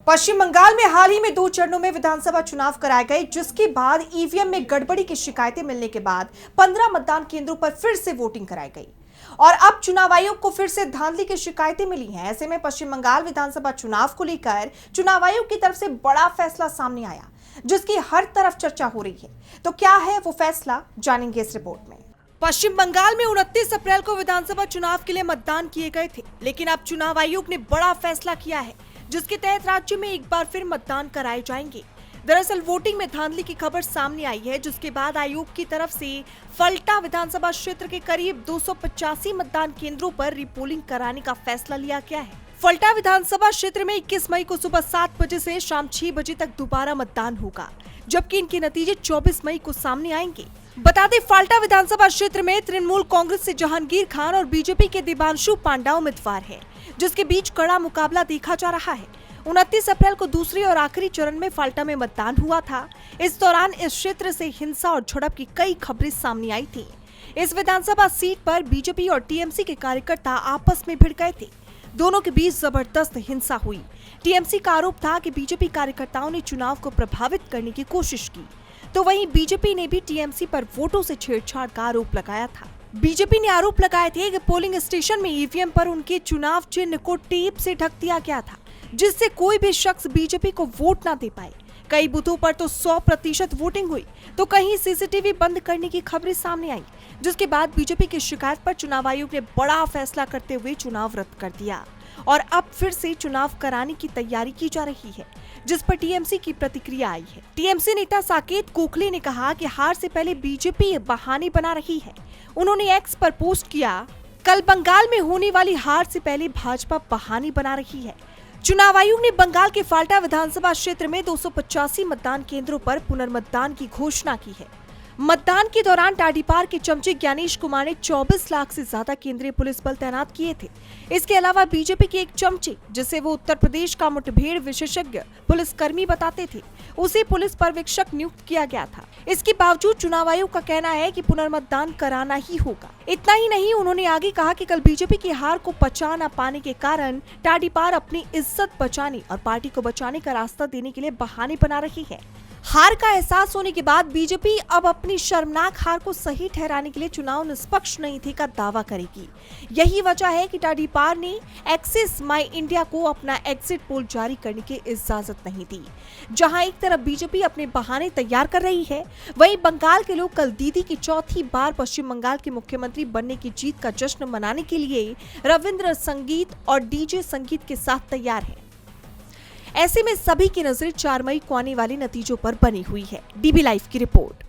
पश्चिम बंगाल में हाल ही में 2 चरणों में विधानसभा चुनाव कराए गए, जिसके बाद ईवीएम में गड़बड़ी की शिकायतें मिलने के बाद 15 मतदान केंद्रों पर फिर से वोटिंग कराई गई और अब चुनाव आयोग को फिर से धांधली की शिकायतें मिली हैं। ऐसे में पश्चिम बंगाल विधानसभा चुनाव को लेकर चुनाव आयोग की तरफ से बड़ा फैसला सामने आया, जिसकी हर तरफ चर्चा हो रही है। तो क्या है वो फैसला, जानेंगे इस रिपोर्ट में। पश्चिम बंगाल में 29 अप्रैल को विधानसभा चुनाव के लिए मतदान किए गए थे, लेकिन अब चुनाव आयोग ने बड़ा फैसला किया है, जिसके तहत राज्य में एक बार फिर मतदान कराए जाएंगे। दरअसल वोटिंग में धांधली की खबर सामने आई है, जिसके बाद आयोग की तरफ से फलटा विधानसभा क्षेत्र के करीब 285 मतदान केंद्रों पर रिपोलिंग कराने का फैसला लिया गया है। फलटा विधानसभा क्षेत्र में 21 मई को सुबह 7 बजे से शाम 6 बजे तक दोबारा मतदान होगा, जबकि इनके नतीजे 24 मई को सामने आएंगे। बता दें, फाल्टा विधानसभा क्षेत्र में तृणमूल कांग्रेस से जहांगीर खान और बीजेपी के देवांशु पांडा उम्मीदवार है, जिसके बीच कड़ा मुकाबला देखा जा रहा है। 29 अप्रैल को दूसरे और आखिरी चरण में फाल्टा में मतदान हुआ था। इस दौरान इस क्षेत्र से हिंसा और झड़प की कई खबरें सामने आई थी। इस विधानसभा सीट पर बीजेपी और टीएमसी के कार्यकर्ता आपस में भिड़ गए थे। दोनों के बीच जबरदस्त हिंसा हुई। टीएमसी का आरोप था कि बीजेपी कार्यकर्ताओं ने चुनाव को प्रभावित करने की कोशिश की, तो वहीं बीजेपी ने भी टीएमसी पर वोटों से छेड़छाड़ का आरोप लगाया था। बीजेपी ने आरोप लगाए थे कि पोलिंग स्टेशन में ईवीएम पर उनके चुनाव चिन्ह को टेप से ढक दिया गया था, जिससे कोई भी शख्स बीजेपी को वोट न दे पाए। कई बूथों पर तो 100% वोटिंग हुई, तो कहीं सीसीटीवी बंद करने की खबरें सामने आई, जिसके बाद बीजेपी की शिकायत पर चुनाव आयोग ने बड़ा फैसला करते हुए चुनाव रद्द कर दिया और अब फिर से चुनाव कराने की तैयारी की जा रही है, जिस पर टीएमसी की प्रतिक्रिया आई है। टीएमसी नेता साकेत गोखले ने कहा कि हार से पहले बीजेपी बहाने बना रही है। उन्होंने एक्स पर पोस्ट किया, कल बंगाल में होने वाली हार से पहले भाजपा बहाने बना रही है। चुनाव आयोग ने बंगाल के फाल्टा विधानसभा क्षेत्र में 285 मतदान केंद्रों पर पुनर्मतदान की घोषणा की है। मतदान के दौरान टाडीपार के चमचे ज्ञानेश कुमार ने 24 लाख से ज्यादा केंद्रीय पुलिस बल तैनात किए थे। इसके अलावा बीजेपी के एक चमचे, जिसे वो उत्तर प्रदेश का मुठभेड़ विशेषज्ञ पुलिसकर्मी बताते थे, उसे पुलिस पर्यवेक्षक नियुक्त किया गया था। इसके बावजूद चुनाव आयोग का कहना है कि पुनर्मतदान कराना ही होगा। इतना ही नहीं, उन्होंने आगे कहा कि कल बीजेपी की हार को पचा न पाने के कारण टाडीपार अपनी इज्जत बचाने और पार्टी को बचाने का रास्ता देने के लिए बहाने बना रही है। हार का एहसास होने के बाद बीजेपी अब अपनी शर्मनाक हार को सही ठहराने के लिए चुनाव निष्पक्ष नहीं थे का दावा करेगी। यही वजह है कि टाडीपार ने एक्सिस माई इंडिया को अपना एग्जिट पोल जारी करने की इजाजत नहीं दी। जहां एक तरफ बीजेपी अपने बहाने तैयार कर रही है, वहीं बंगाल के लोग कल दीदी की चौथी बार पश्चिम बंगाल के मुख्यमंत्री बनने की जीत का जश्न मनाने के लिए रविंद्र संगीत और डीजे संगीत के साथ तैयार है। ऐसे में सभी की नजरें 4 मई को आने वाले नतीजों पर बनी हुई है। डीबी लाइव की रिपोर्ट।